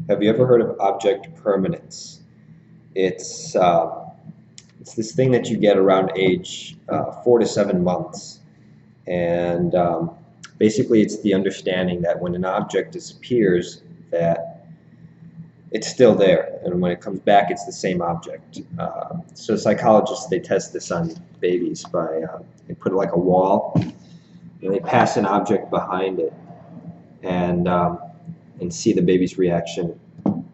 Have you ever heard of object permanence? It's uh, it's this thing that you get around age 4 to 7 months, and basically it's the understanding that when an object disappears, that it's still there, and when it comes back, it's the same object. So psychologists they test this on babies by they put like a wall, and they pass an object behind it, and see the baby's reaction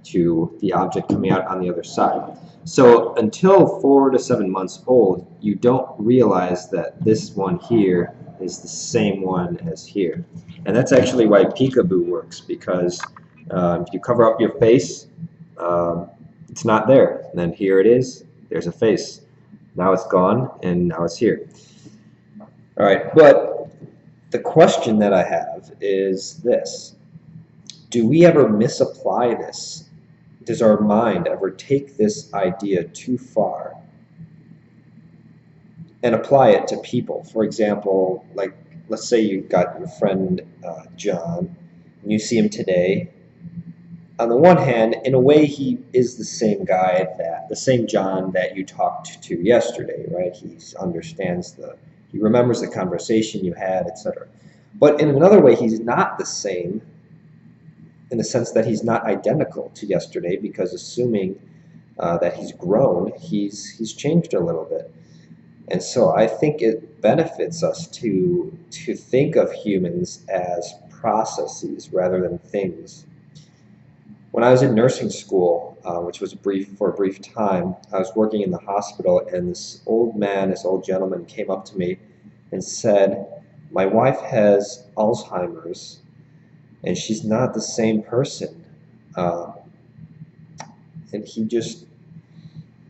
to the object coming out on the other side. So until 4 to 7 months old, you don't realize that this one here is the same one as here. And that's actually why peekaboo works, because if you cover up your face, it's not there. And then here it is, there's a face. Now it's gone, and now it's here. All right, but the question that I have is this. Do we ever misapply this? Does our mind ever take this idea too far and apply it to people? For example, like let's say you got your friend John, and you see him today. On the one hand, in a way, he is the same guy the same John that you talked to yesterday, right? He remembers the conversation you had, etc. But in another way, he's not the same in the sense that he's not identical to yesterday, because assuming that he's grown, he's changed a little bit. And so I think it benefits us to think of humans as processes rather than things. When I was in nursing school, which was for a brief time, I was working in the hospital, and this old gentleman came up to me and said, "My wife has Alzheimer's, and she's not the same person." Uh, and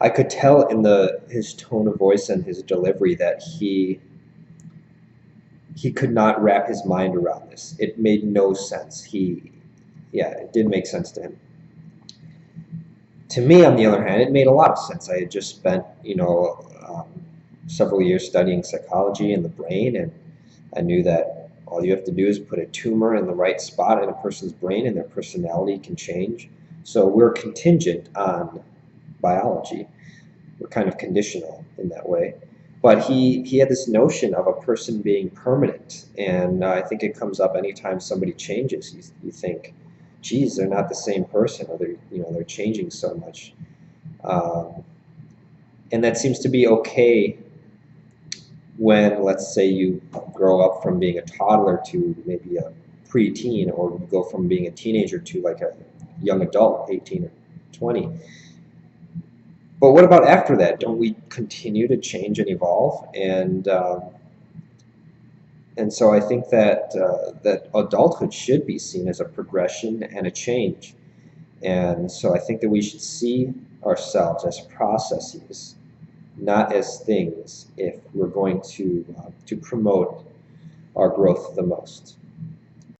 I could tell in his tone of voice and his delivery that he could not wrap his mind around this. It made no sense. It didn't make sense to him. To me, on the other hand, it made a lot of sense. I had just spent, several years studying psychology and the brain, and I knew that all you have to do is put a tumor in the right spot in a person's brain, and their personality can change. So we're contingent on biology. We're kind of conditional in that way. But he had this notion of a person being permanent, and I think it comes up anytime somebody changes. You think, geez, they're not the same person, or they're changing so much, and that seems to be okay when, let's say, you grow up from being a toddler to maybe a preteen, or you go from being a teenager to like a young adult, 18 or 20. But what about after that? Don't we continue to change and evolve? And so I think that adulthood should be seen as a progression and a change. And so I think that we should see ourselves as processes, not as things, if we're going to promote our growth the most.